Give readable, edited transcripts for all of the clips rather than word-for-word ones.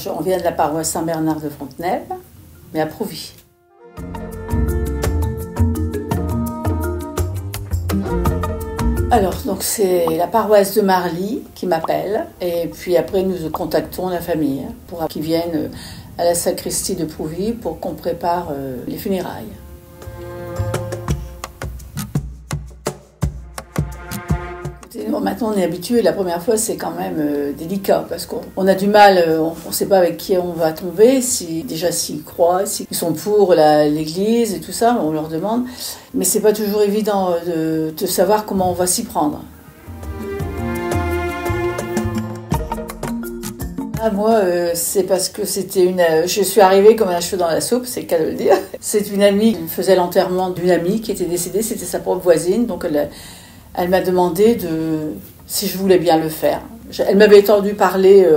on vient de la paroisse Saint-Bernard de Fontenelle, mais à Prouvy. Alors, donc c'est la paroisse de Marly qui m'appelle, et puis après nous contactons la famille pour qu'ils viennent à la sacristie de Prouvy pour qu'on prépare les funérailles. Bon, maintenant on est habitué, la première fois c'est quand même délicat parce qu'on a du mal, on ne sait pas avec qui on va tomber, déjà s'ils croient, s'ils sont pour l'église et tout ça, on leur demande, mais c'est pas toujours évident de savoir comment on va s'y prendre. Moi, c'est parce que je suis arrivée comme un cheveu dans la soupe, c'est le cas de le dire. C'est une amie qui faisait l'enterrement d'une amie qui était décédée, c'était sa propre voisine, donc elle m'a demandé si je voulais bien le faire. Elle m'avait entendu parler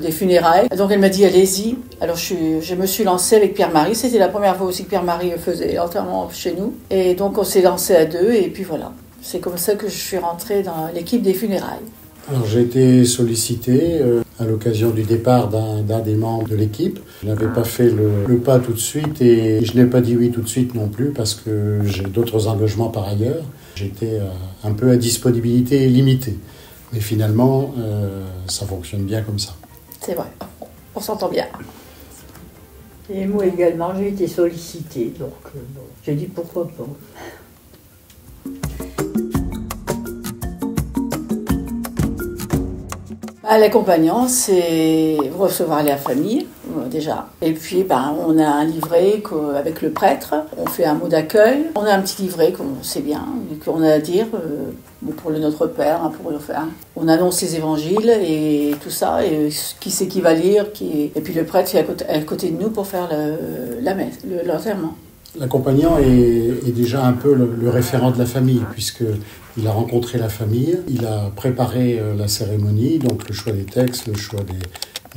des funérailles, donc elle m'a dit allez-y. Alors je me suis lancée avec Pierre-Marie, c'était la première fois aussi que Pierre-Marie faisait l'enterrement chez nous. Et donc on s'est lancé à deux et puis voilà. C'est comme ça que je suis rentrée dans l'équipe des funérailles. Alors j'ai été sollicité à l'occasion du départ d'un des membres de l'équipe. Je n'avais pas fait le pas tout de suite et je n'ai pas dit oui tout de suite non plus parce que j'ai d'autres engagements par ailleurs. J'étais un peu à disponibilité limitée. Mais finalement, ça fonctionne bien comme ça. C'est vrai, on s'entend bien. Et moi également, j'ai été sollicitée, donc j'ai dit pourquoi pas. L'accompagnant, c'est recevoir la famille, déjà. Et puis, on a un livret avec le prêtre. On fait un mot d'accueil. On a un petit livret qu'on sait bien, qu'on a à dire pour le Notre Père, pour le faire. On annonce les évangiles et tout ça, et qui c'est qui va lire. Et puis le prêtre est à côté de nous pour faire la messe, l'enterrement. L'accompagnant est déjà un peu le référent de la famille, puisqu'il a rencontré la famille, il a préparé la cérémonie, donc le choix des textes, le choix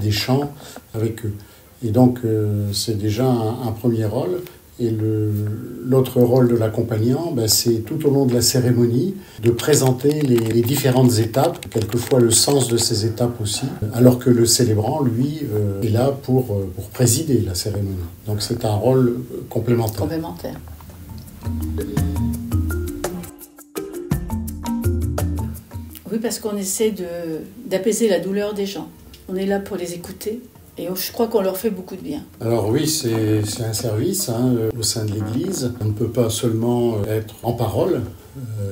des chants avec eux. Et donc c'est déjà un premier rôle. Et l'autre rôle de l'accompagnant, c'est tout au long de la cérémonie de présenter les différentes étapes, quelquefois le sens de ces étapes aussi, alors que le célébrant, lui, est là pour présider la cérémonie. Donc c'est un rôle complémentaire. Complémentaire. Oui, parce qu'on essaie d'apaiser la douleur des gens. On est là pour les écouter. Et je crois qu'on leur fait beaucoup de bien. Alors oui, c'est un service au sein de l'Église. On ne peut pas seulement être en parole,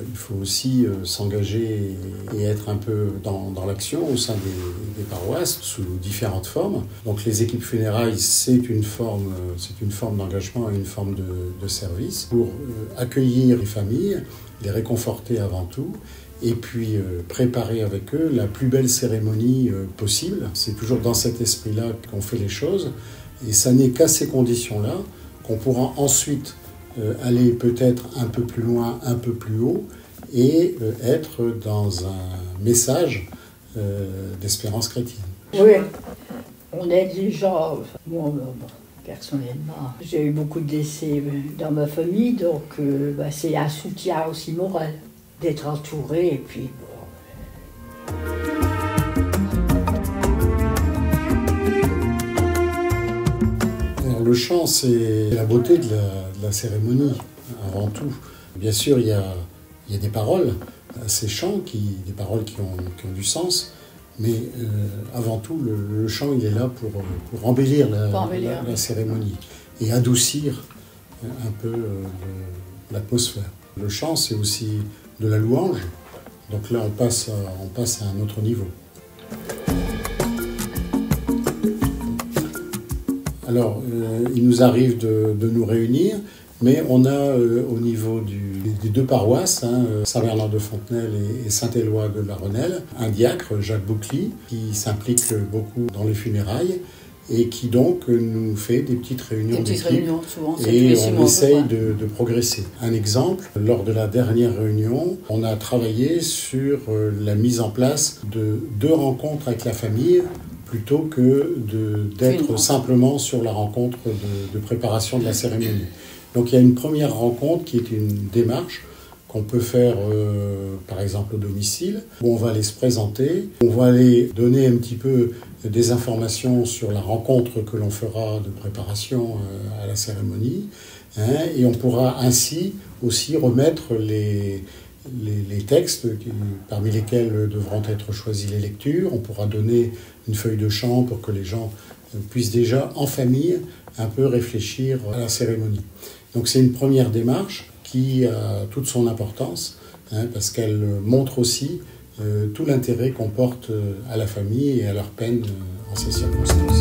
il faut aussi s'engager et être un peu dans l'action au sein des paroisses sous différentes formes. Donc les équipes funérailles, c'est une forme d'engagement et une forme de service pour accueillir les familles, les réconforter avant tout, et puis préparer avec eux la plus belle cérémonie possible. C'est toujours dans cet esprit-là qu'on fait les choses, et ça n'est qu'à ces conditions-là qu'on pourra ensuite aller peut-être un peu plus loin, un peu plus haut, et être dans un message d'espérance chrétienne. Oui, on aide les gens. Moi, personnellement, j'ai eu beaucoup de décès dans ma famille, donc c'est un soutien aussi moral d'être entouré, et puis bon. Le chant, c'est la beauté de la cérémonie, avant tout. Bien sûr, il y a des paroles à ces chants, des paroles qui ont du sens, mais avant tout, le chant, il est là pour embellir la cérémonie et adoucir un peu l'atmosphère. Le chant, c'est aussi de la louange, donc là, on passe à un autre niveau. Alors, il nous arrive de nous réunir, mais on a au niveau des deux paroisses, Saint-Bernard de Fontenelle et Saint-Éloi de la Renelle, un diacre, Jacques Boucly, qui s'implique beaucoup dans les funérailles et qui donc nous fait des petites réunions d'équipe et on essaye de progresser. Un exemple, lors de la dernière réunion, on a travaillé sur la mise en place de 2 rencontres avec la famille, plutôt que d'être simplement sur la rencontre de préparation de la cérémonie. Donc il y a une première rencontre qui est une démarche qu'on peut faire par exemple au domicile, où on va aller se présenter, on va aller donner un petit peu des informations sur la rencontre que l'on fera de préparation à la cérémonie, et on pourra ainsi aussi remettre les textes parmi lesquels devront être choisies les lectures. On pourra donner une feuille de chant pour que les gens puissent déjà en famille un peu réfléchir à la cérémonie. Donc c'est une première démarche qui a toute son importance, parce qu'elle montre aussi tout l'intérêt qu'on porte à la famille et à leur peine en ces circonstances.